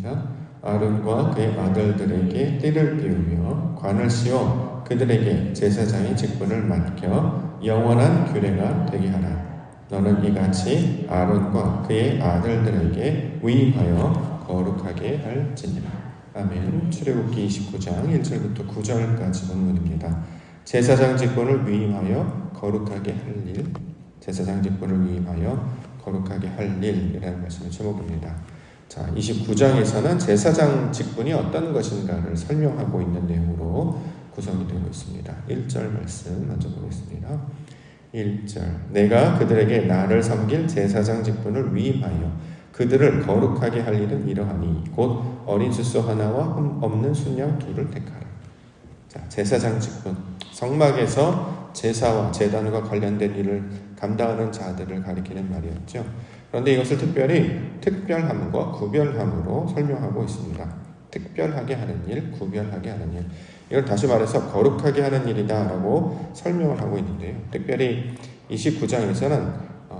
보겠습니다. 아론과 그의 아들들에게 띠를 띄우며 관을 씌워 그들에게 제사장의 직분을 맡겨 영원한 규례가 되게 하라. 너는 이같이 아론과 그의 아들들에게 위임하여 거룩하게 할지니라. 아멘. 출애굽기 29장 1절부터 9절까지 본문입니다. 제사장 직분을 위임하여 거룩하게 할 일, 제사장 직분을 위임하여 거룩하게 할 일이라는 말씀의 제목입니다. 자, 29장에서는 제사장 직분이 어떤 것인가를 설명하고 있는 내용으로 구성이 되고 있습니다. 1절 말씀 먼저 보겠습니다. 1절 내가 그들에게 나를 섬길 제사장 직분을 위임하여 그들을 거룩하게 할 일은 이러하니 곧 어린 수소 하나와 흠 없는 순양 둘을 택하라. 자, 제사장 직분, 성막에서 제사와 제단과 관련된 일을 감당하는 자들을 가리키는 말이었죠. 그런데 이것을 특별히 특별함과 구별함으로 설명하고 있습니다. 특별하게 하는 일, 구별하게 하는 일. 이걸 다시 말해서 거룩하게 하는 일이다라고 설명을 하고 있는데요. 특별히 29장에서는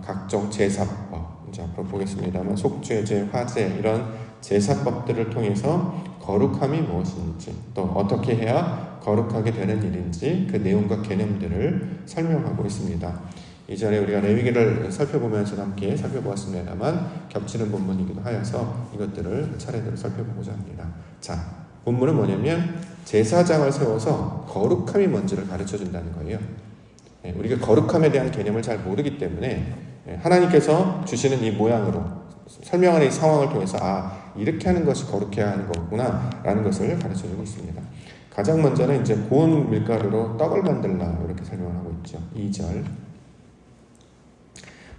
각종 제사법, 이제 앞으로 보겠습니다만 속죄제, 화제 이런 제사법들을 통해서 거룩함이 무엇인지 또 어떻게 해야 거룩하게 되는 일인지 그 내용과 개념들을 설명하고 있습니다. 이전에 우리가 레위기를 살펴보면서 함께 살펴보았습니다만 겹치는 본문이기도 하여서 이것들을 차례대로 살펴보고자 합니다. 자, 본문은 뭐냐면 제사장을 세워서 거룩함이 뭔지를 가르쳐준다는 거예요. 우리가 거룩함에 대한 개념을 잘 모르기 때문에 하나님께서 주시는 이 모양으로 설명하는 이 상황을 통해서 이렇게 하는 것이 거룩해야 하는 거구나 라는 것을 가르쳐주고 있습니다. 가장 먼저는 이제 고운 밀가루로 떡을 만들라 이렇게 설명을 하고 있죠. 2절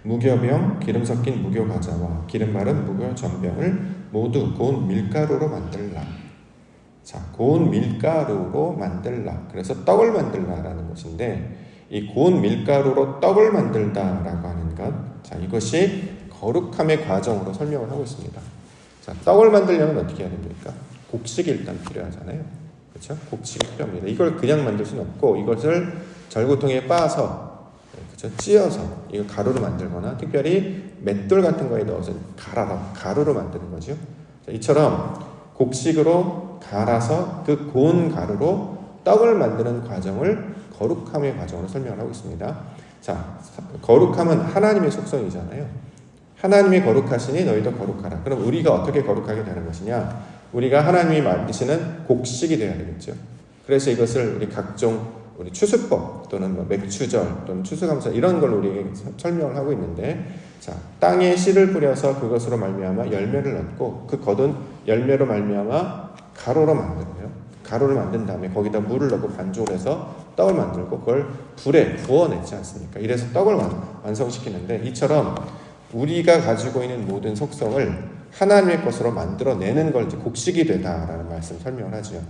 무교병, 기름 섞인 무교과자와 기름 바른 무교전병을 모두 고운 밀가루로 만들라. 자, 고운 밀가루로 만들라. 그래서 떡을 만들라라는 것인데 이 고운 밀가루로 떡을 만들다라고 하는 것, 자, 이것이 거룩함의 과정으로 설명을 하고 있습니다. 자, 떡을 만들려면 어떻게 해야 됩니까? 곡식이 일단 필요하잖아요. 그렇죠? 곡식이 필요합니다. 이걸 그냥 만들 수는 없고 이것을 절구통에 빻아서 그렇죠? 찧어서 이거 가루로 만들거나 특별히 맷돌 같은 거에 넣어서 가루로 만드는 거죠. 자, 이처럼 곡식으로 갈아서 그 고운 가루로 떡을 만드는 과정을 거룩함의 과정으로 설명을 하고 있습니다. 자, 거룩함은 하나님의 속성이잖아요. 하나님이 거룩하시니 너희도 거룩하라. 그럼 우리가 어떻게 거룩하게 되는 것이냐? 우리가 하나님이 만드시는 곡식이 되어야 되겠죠. 그래서 이것을 우리 각종 우리 추수법 또는 맥추절 또는 추수감사 이런 걸 우리에게 설명을 하고 있는데, 자, 땅에 씨를 뿌려서 그것으로 말미암아 열매를 얻고 그 거둔 열매로 말미암아 가루로 만들어요. 가루를 만든 다음에 거기다 물을 넣고 반죽을 해서 떡을 만들고 그걸 불에 구워내지 않습니까? 이래서 떡을 완성시키는데 이처럼 우리가 가지고 있는 모든 속성을 하나님의 것으로 만들어내는 걸 이제 곡식이 되다라는 말씀 설명을 하죠.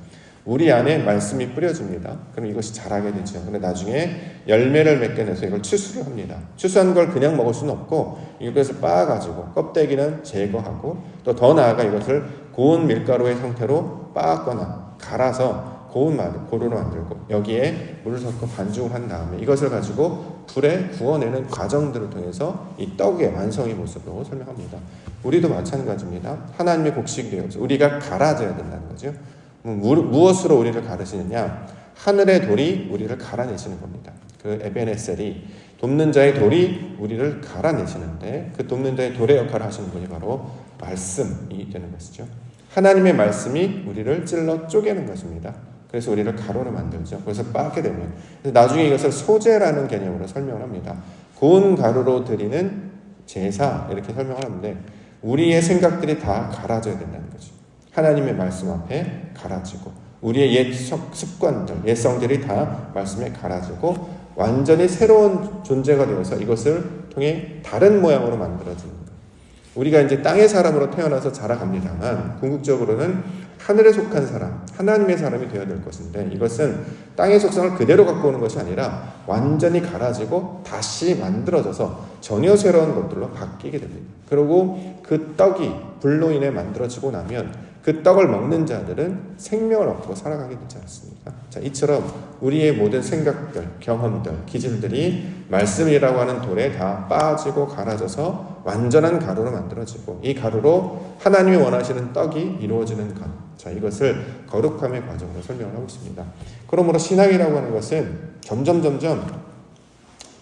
우리 안에 말씀이 뿌려집니다. 그럼 이것이 자라게 되죠. 근데 나중에 열매를 맺게 돼서 이걸 추수를 합니다. 추수한 걸 그냥 먹을 수는 없고 이것을 빻아가지고 껍데기는 제거하고 또 더 나아가 이것을 고운 밀가루의 형태로 빻거나 갈아서 고운 고루로 만들고 여기에 물을 섞어 반죽을 한 다음에 이것을 가지고 불에 구워내는 과정들을 통해서 이 떡의 완성의 모습으로 설명합니다. 우리도 마찬가지입니다. 하나님의 곡식이 되어서 우리가 갈아져야 된다는 거죠. 무엇으로 우리를 가르시느냐? 하늘의 돌이 우리를 갈아내시는 겁니다. 그 에베네셀이 돕는 자의 돌이 우리를 갈아내시는데 그 돕는 자의 돌의 역할을 하시는 분이 바로 말씀이 되는 것이죠. 하나님의 말씀이 우리를 찔러 쪼개는 것입니다. 그래서 우리를 가루로 만들죠. 그래서 빻게 되면 나중에 이것을 소제라는 개념으로 설명을 합니다. 고운 가루로 드리는 제사 이렇게 설명을 하는데 우리의 생각들이 다 갈아져야 된다는 거죠. 하나님의 말씀 앞에 갈아지고 우리의 옛 습관들, 옛성들이 다 말씀에 갈아지고 완전히 새로운 존재가 되어서 이것을 통해 다른 모양으로 만들어지는 거예요. 우리가 이제 땅의 사람으로 태어나서 자라갑니다만 궁극적으로는 하늘에 속한 사람, 하나님의 사람이 되어야 될 것인데 이것은 땅의 속성을 그대로 갖고 오는 것이 아니라 완전히 갈아지고 다시 만들어져서 전혀 새로운 것들로 바뀌게 됩니다. 그리고 그 떡이 불로 인해 만들어지고 나면 그 떡을 먹는 자들은 생명을 얻고 살아가게 되지 않습니까? 자, 이처럼 우리의 모든 생각들, 경험들, 기질들이 말씀이라고 하는 돌에 다 빠지고 갈아져서 완전한 가루로 만들어지고 이 가루로 하나님이 원하시는 떡이 이루어지는 것. 자, 이것을 거룩함의 과정으로 설명을 하고 있습니다. 그러므로 신앙이라고 하는 것은 점점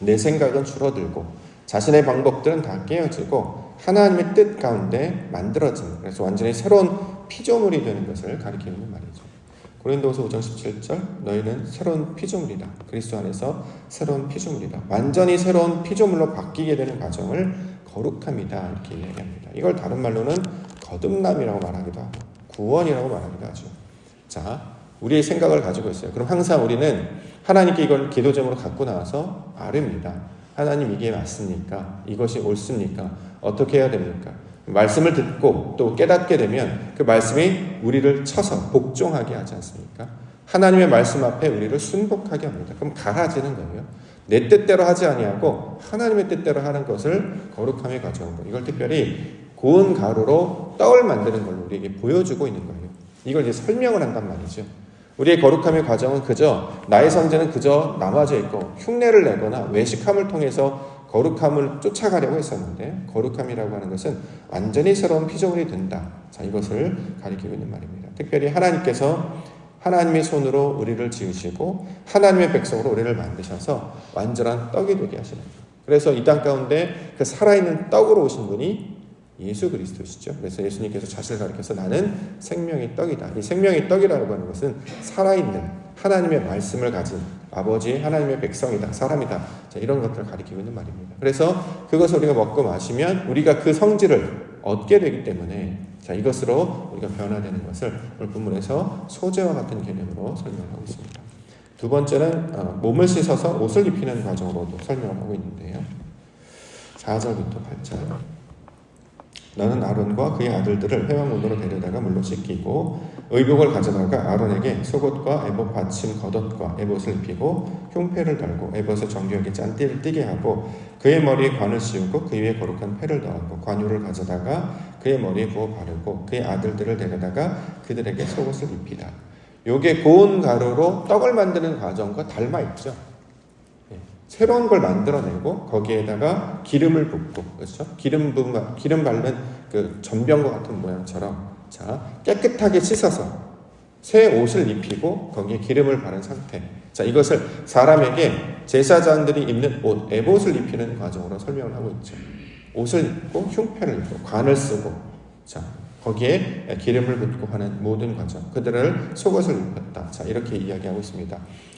내 생각은 줄어들고 자신의 방법들은 다 깨어지고 하나님의 뜻 가운데 만들어지는, 그래서 완전히 새로운 피조물이 되는 것을 가리키고 있는 말이죠. 고린도후서 5장 17절 너희는 새로운 피조물이다. 그리스도 안에서 새로운 피조물이다. 완전히 새로운 피조물로 바뀌게 되는 과정을 거룩함이다 이렇게 이야기합니다. 이걸 다른 말로는 거듭남이라고 말하기도 하고 구원이라고 말하기도 하죠. 자, 우리의 생각을 가지고 있어요. 그럼 항상 우리는 하나님께 이걸 기도 제목으로 갖고 나와서 아뢰입니다. 하나님 이게 맞습니까? 이것이 옳습니까? 어떻게 해야 됩니까? 말씀을 듣고 또 깨닫게 되면 그 말씀이 우리를 쳐서 복종하게 하지 않습니까? 하나님의 말씀 앞에 우리를 순복하게 합니다. 그럼 갈아지는 거예요. 내 뜻대로 하지 아니하고 하나님의 뜻대로 하는 것을 거룩함의 과정으로, 이걸 특별히 고운 가루로 떡을 만드는 걸로 우리에게 보여주고 있는 거예요. 이걸 이제 설명을 한단 말이죠. 우리의 거룩함의 과정은 그저 나의 성제는 그저 남아져 있고 흉내를 내거나 외식함을 통해서 거룩함을 쫓아가려고 했었는데, 거룩함이라고 하는 것은 완전히 새로운 피조물이 된다. 자, 이것을 가리키고 있는 말입니다. 특별히 하나님께서 하나님의 손으로 우리를 지으시고 하나님의 백성으로 우리를 만드셔서 완전한 떡이 되게 하시는 거예요. 그래서 이 땅 가운데 그 살아있는 떡으로 오신 분이 예수 그리스도시죠. 그래서 예수님께서 자신을 가리켜서 나는 생명의 떡이다. 이 생명의 떡이라고 하는 것은 살아있는 하나님의 말씀을 가진 아버지 하나님의 백성이다. 사람이다. 자, 이런 것들을 가리키고 있는 말입니다. 그래서 그것을 우리가 먹고 마시면 우리가 그 성질을 얻게 되기 때문에, 자, 이것으로 우리가 변화되는 것을 오늘 본문에서 소재와 같은 개념으로 설명하고 있습니다. 두 번째는 몸을 씻어서 옷을 입히는 과정으로도 설명을 하고 있는데요. 4절부터 8절. 너는 아론과 그의 아들들을 회막문으로 데려다가 물로 씻기고 의복을 가져다가 아론에게 속옷과 에봇 받침 겉옷과 에봇을 입히고 흉패를 달고 에봇의 정교하게 짠띠를 띠게 하고 그의 머리에 관을 씌우고 그 위에 거룩한 패를 더하고 관유를 가져다가 그의 머리에 부어 바르고 그의 아들들을 데려다가 그들에게 속옷을 입히다. 요게 고운 가루로 떡을 만드는 과정과 닮아 있죠. 새로운 걸 만들어내고 거기에다가 기름을 붓고, 그렇죠? 기름 바르는 그 전병과 같은 모양처럼, 자, 깨끗하게 씻어서 새 옷을 입히고 거기에 기름을 바른 상태. 자, 이것을 사람에게 제사장들이 입는 옷, 에봇을 입히는 과정으로 설명을 하고 있죠. 옷을 입고 흉패를 입고 관을 쓰고, 자, 거기에 기름을 붓고 하는 모든 과정, 그들을 속옷을 입혔다. 자, 이렇게 이야기하고 있습니다.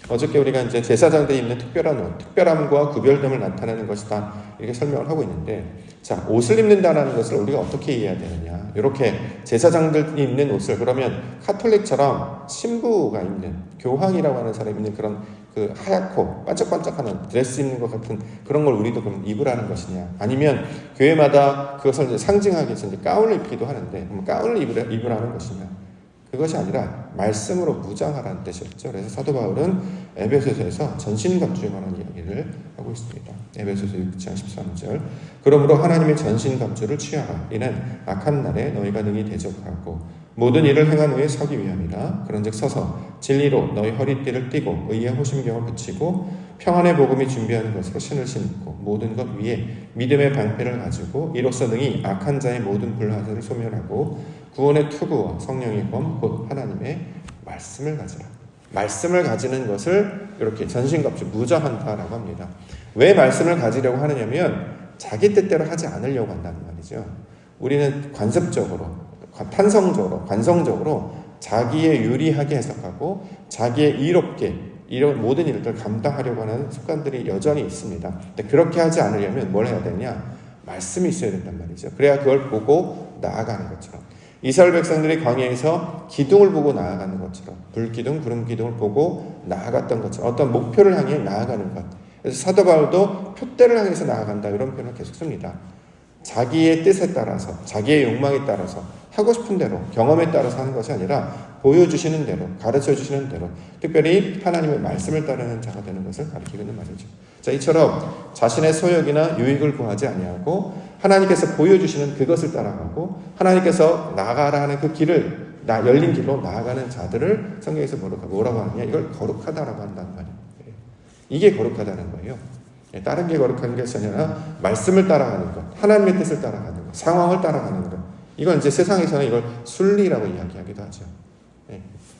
어저께 우리가 이제 제사장들이 입는 특별한 옷, 특별함과 구별됨을 나타내는 것이다. 이렇게 설명을 하고 있는데, 자, 옷을 입는다는 것을 우리가 어떻게 이해해야 되느냐. 이렇게 제사장들이 입는 옷을, 그러면 카톨릭처럼 신부가 입는, 교황이라고 하는 사람이 입는 그런 그 하얗고 반짝반짝하는 드레스 입는 것 같은 그런 걸 우리도 그럼 입으라는 것이냐? 아니면 교회마다 그것을 이제 상징하기 위해서 이제 가운을 입기도 하는데, 그럼 가운을 입으라는 것이냐? 그것이 아니라 말씀으로 무장하라는 뜻이었죠. 그래서 사도 바울은 에베소서에서 전신갑주에 관한 이야기를 하고 있습니다. 에베소서 6장 13절. 그러므로 하나님의 전신갑주를 취하라. 이는 악한 날에 너희가 능히 대적하고 모든 일을 행한 후에 서기 위함이라. 그런즉 서서 진리로 너희 허리띠를 띠고 의의 호심경을 붙이고 평안의 복음이 준비하는 것으로 신을 신고 모든 것 위에 믿음의 방패를 가지고 이로써 능히 악한 자의 모든 불화들을 소멸하고 구원의 투구와 성령의 검 곧 하나님의 말씀을 가지라. 말씀을 가지는 것을 이렇게 전신갑주 무장한다라고 합니다. 왜 말씀을 가지려고 하느냐면 자기 뜻대로 하지 않으려고 한다는 말이죠. 우리는 관습적으로, 탄성적으로, 관성적으로 자기의 유리하게 해석하고 자기의 이롭게 이런 모든 일들을 감당하려고 하는 습관들이 여전히 있습니다. 근데 그렇게 하지 않으려면 뭘 해야 되냐? 말씀이 있어야 된단 말이죠. 그래야 그걸 보고 나아가는 것처럼. 이스라엘 백성들이 광야에서 기둥을 보고 나아가는 것처럼, 불기둥, 구름기둥을 보고 나아갔던 것처럼 어떤 목표를 향해 나아가는 것. 그래서 사도 바울도 표대를 향해서 나아간다, 이런 표현을 계속 씁니다. 자기의 뜻에 따라서, 자기의 욕망에 따라서, 하고 싶은 대로, 경험에 따라서 하는 것이 아니라 보여주시는 대로, 가르쳐주시는 대로, 특별히 하나님의 말씀을 따르는 자가 되는 것을 가르치고 있는 말이죠. 자, 이처럼 자신의 소욕이나 유익을 구하지 아니하고 하나님께서 보여주시는 그것을 따라가고 하나님께서 나아가라 하는 그 길을, 열린 길로 나아가는 자들을 성경에서 뭐라고 하느냐? 이걸 거룩하다라고 한다는 말이에요. 이게 거룩하다는 거예요. 다른 게 거룩한 것이 아니라 말씀을 따라가는 것, 하나님의 뜻을 따라가는 것, 상황을 따라가는 것. 이건 이제 세상에서는 이걸 순리라고 이야기하기도 하죠.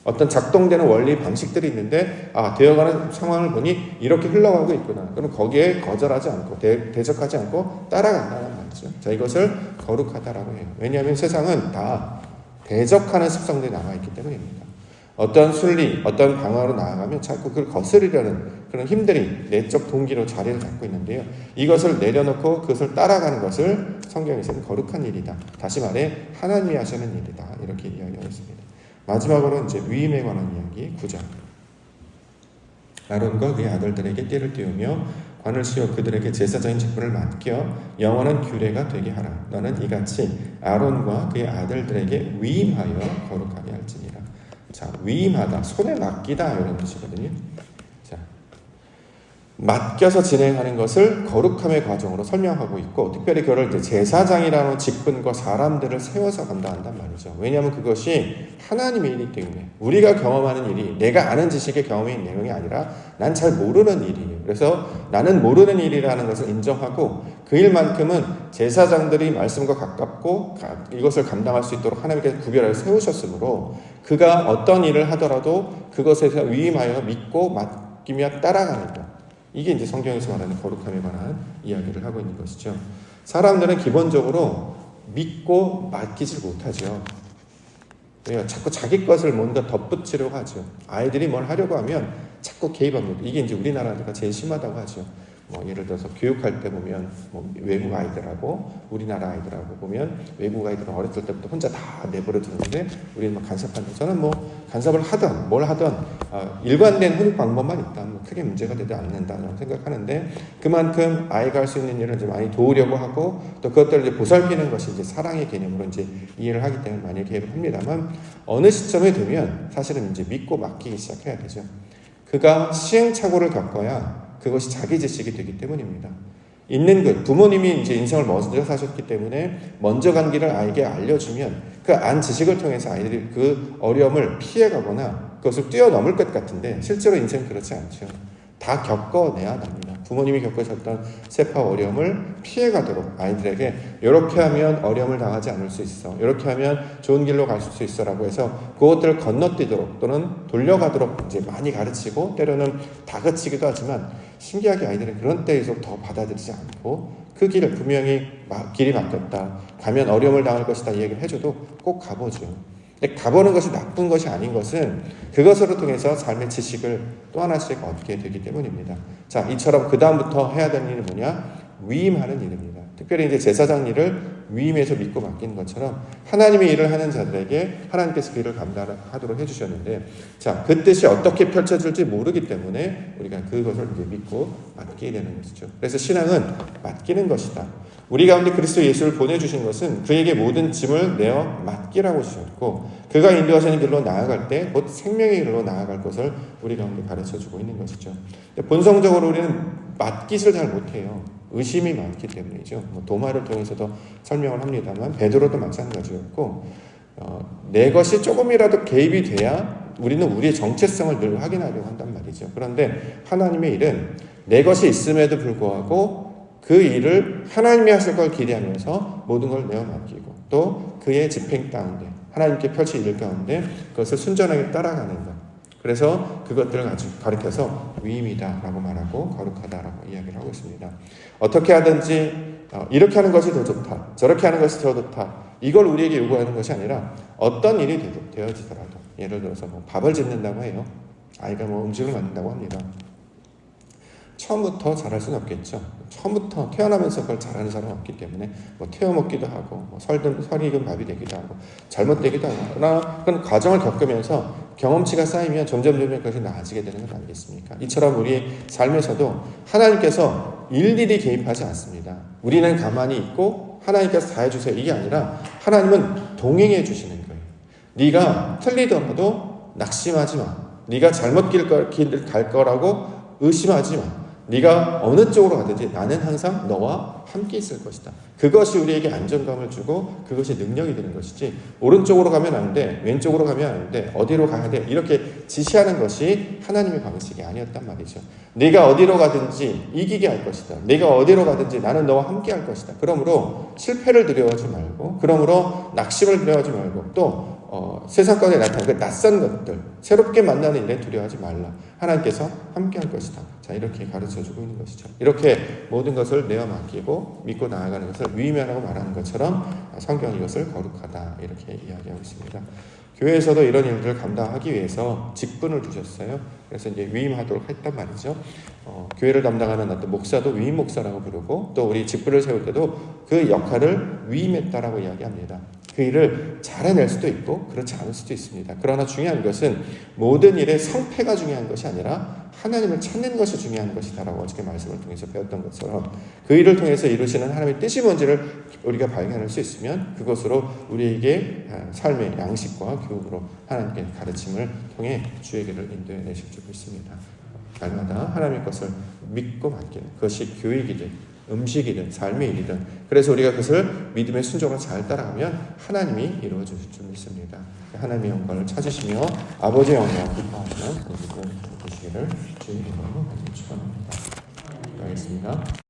어떤 작동되는 원리 방식들이 있는데 되어가는 상황을 보니 이렇게 흘러가고 있구나. 그럼 거기에 거절하지 않고 대적하지 않고 따라간다는 말이죠. 자, 이것을 거룩하다라고 해요. 왜냐하면 세상은 다 대적하는 습성들이 남아있기 때문입니다. 어떤 순리, 어떤 방향으로 나아가면 자꾸 그걸 거스르려는 그런 힘들이 내적 동기로 자리를 잡고 있는데요. 이것을 내려놓고 그것을 따라가는 것을 성경에서는 거룩한 일이다. 다시 말해 하나님이 하시는 일이다. 이렇게 이야기하고 있습니다. 마지막으로 이제 위임에 관한 이야기 9장. 아론과 그의 아들들에게 띠를 띄우며 관을 씌워 그들에게 제사장인 직분을 맡겨 영원한 규례가 되게 하라. 너는 이같이 아론과 그의 아들들에게 위임하여 거룩하게 할지니라. 자, 위임하다, 손에 맡기다 이런 뜻이거든요. 자, 맡겨서 진행하는 것을 거룩함의 과정으로 설명하고 있고, 특별히 그걸 이제 제사장이라는 직분과 사람들을 세워서 감당한단 말이죠. 왜냐하면 그것이 하나님의 일이기 때문에 우리가 경험하는 일이 내가 아는 지식의 경험의 내용이 아니라 난 잘 모르는 일이에요. 그래서 나는 모르는 일이라는 것을 인정하고 그 일만큼은 제사장들이 말씀과 가깝고 이것을 감당할 수 있도록 하나님께서 구별하여 세우셨으므로 그가 어떤 일을 하더라도 그것에 위임하여 믿고 맡기며 따라가는 것. 이게 이제 성경에서 말하는 거룩함에 관한 이야기를 하고 있는 것이죠. 사람들은 기본적으로 믿고 맡기질 못하죠. 왜요? 자꾸 자기 것을 뭔가 덧붙이려고 하죠. 아이들이 뭘 하려고 하면 자꾸 개입합니다. 이게 이제 우리나라가 제일 심하다고 하죠. 예를 들어서 교육할 때 보면 외국 아이들하고 우리나라 아이들하고 보면 외국 아이들은 어렸을 때부터 혼자 다 내버려 두는데 우리는 간섭한다. 저는 간섭을 하든 뭘 하든 일관된 훈육 방법만 있다. 크게 문제가 되지 않는다고 생각하는데 그만큼 아이가 할 수 있는 일을 이제 많이 도우려고 하고 또 그것들을 이제 보살피는 것이 이제 사랑의 개념으로 이제 이해를 하기 때문에 많이 개입을 합니다만 어느 시점에 되면 사실은 이제 믿고 맡기기 시작해야 되죠. 그가 시행착오를 겪어야 그것이 자기 지식이 되기 때문입니다. 있는 것, 부모님이 이제 인생을 먼저 사셨기 때문에 먼저 간 길을 아이에게 알려주면 그 안 지식을 통해서 아이들이 그 어려움을 피해가거나 그것을 뛰어넘을 것 같은데 실제로 인생은 그렇지 않죠. 다 겪어내야 합니다. 부모님이 겪으셨던 세파 어려움을 피해가도록 아이들에게 이렇게 하면 어려움을 당하지 않을 수 있어. 이렇게 하면 좋은 길로 갈 수 있어라고 해서 그것들을 건너뛰도록 또는 돌려가도록 이제 많이 가르치고 때로는 다그치기도 하지만 신기하게 아이들은 그런 때에서 더 받아들이지 않고 그 길을 분명히 길이 막혔다. 가면 어려움을 당할 것이다. 이 얘기를 해줘도 꼭 가보죠. 가보는 것이 나쁜 것이 아닌 것은 그것으로 통해서 삶의 지식을 또 하나씩 얻게 되기 때문입니다. 자, 이처럼 그 다음부터 해야 되는 일은 뭐냐? 위임하는 일입니다. 특별히 이제 제사장 일을 위임해서 믿고 맡기는 것처럼 하나님의 일을 하는 자들에게 하나님께서 그 일을 감당하도록 해주셨는데, 자, 그 뜻이 어떻게 펼쳐질지 모르기 때문에 우리가 그것을 이제 믿고 맡기게 되는 것이죠. 그래서 신앙은 맡기는 것이다. 우리 가운데 그리스도 예수를 보내주신 것은 그에게 모든 짐을 내어 맡기라고 주셨고 그가 인도하시는 길로 나아갈 때 곧 생명의 길로 나아갈 것을 우리 가운데 가르쳐주고 있는 것이죠. 본성적으로 우리는 맡기질 잘 못해요. 의심이 많기 때문이죠. 도마를 통해서도 설명을 합니다만 베드로도 마찬가지였고 내 것이 조금이라도 개입이 돼야 우리는 우리의 정체성을 늘 확인하려고 한단 말이죠. 그런데 하나님의 일은 내 것이 있음에도 불구하고 그 일을 하나님이 하실 걸 기대하면서 모든 걸 내어 맡기고 또 그의 집행 가운데 하나님께 펼칠 일 가운데 그것을 순전하게 따라가는 것. 그래서 그것들을 가리켜서 위임이다라고 말하고 거룩하다라고 이야기를 하고 있습니다. 어떻게 하든지 이렇게 하는 것이 더 좋다. 저렇게 하는 것이 더 좋다. 이걸 우리에게 요구하는 것이 아니라 어떤 일이 되어지더라도 예를 들어서 밥을 짓는다고 해요. 아이가 음식을 만든다고 합니다. 처음부터 잘할 수는 없겠죠. 처음부터 태어나면서 그걸 잘하는 사람은 없기 때문에 태워 먹기도 하고 설익은 밥이 되기도 하고 잘못되기도 하고 그러나 그런 과정을 겪으면서 경험치가 쌓이면 점점 그것이 나아지게 되는 것 아니겠습니까? 이처럼 우리 삶에서도 하나님께서 일일이 개입하지 않습니다. 우리는 가만히 있고 하나님께서 다 해주세요. 이게 아니라 하나님은 동행해 주시는 거예요. 네가 틀리더라도 낙심하지 마. 네가 잘못 길 갈 거라고 의심하지 마. 네가 어느 쪽으로 가든지 나는 항상 너와 함께 있을 것이다. 그것이 우리에게 안정감을 주고 그것이 능력이 되는 것이지, 오른쪽으로 가면 안 돼, 왼쪽으로 가면 안 돼, 어디로 가야 돼, 이렇게 지시하는 것이 하나님의 방식이 아니었단 말이죠. 네가 어디로 가든지 이기게 할 것이다. 네가 어디로 가든지 나는 너와 함께 할 것이다. 그러므로 실패를 두려워하지 말고, 그러므로 낙심을 두려워하지 말고, 또 세상 가운데 나타나는 그 낯선 것들, 새롭게 만나는 일에 두려워하지 말라. 하나님께서 함께 할 것이다. 자, 이렇게 가르쳐주고 있는 것이죠. 이렇게 모든 것을 내어 맡기고 믿고 나아가는 것을 위임이라고 말하는 것처럼 성경은 이것을 거룩하다, 이렇게 이야기하고 있습니다. 교회에서도 이런 일들을 감당하기 위해서 직분을 두셨어요. 그래서 이제 위임하도록 했단 말이죠. 교회를 담당하는 어떤 목사도 위임 목사라고 부르고, 또 우리 직분을 세울 때도 그 역할을 위임했다라고 이야기합니다. 그 일을 잘 해낼 수도 있고 그렇지 않을 수도 있습니다. 그러나 중요한 것은 모든 일의 성패가 중요한 것이 아니라 하나님을 찾는 것이 중요한 것이다라고 어저께 말씀을 통해서 배웠던 것처럼, 그 일을 통해서 이루시는 하나님의 뜻이 뭔지를 우리가 발견할 수 있으면 그것으로 우리에게 삶의 양식과 교훈으로 하나님께 가르침을 통해 주의 길을 인도해 내실 줄 믿습니다. 날마다 하나님의 것을 믿고 맡기는 그것이 교육이든 음식이든 삶의 일이든, 그래서 우리가 그것을 믿음의 순종으로 잘 따라가면 하나님이 이루어 주실 줄 믿습니다. 하나님의 영광을 찾으시며 아버지의 영광을 기뻐하시는 모든 되시기를 주의 이름으로 축원합니다. 기도하겠습니다.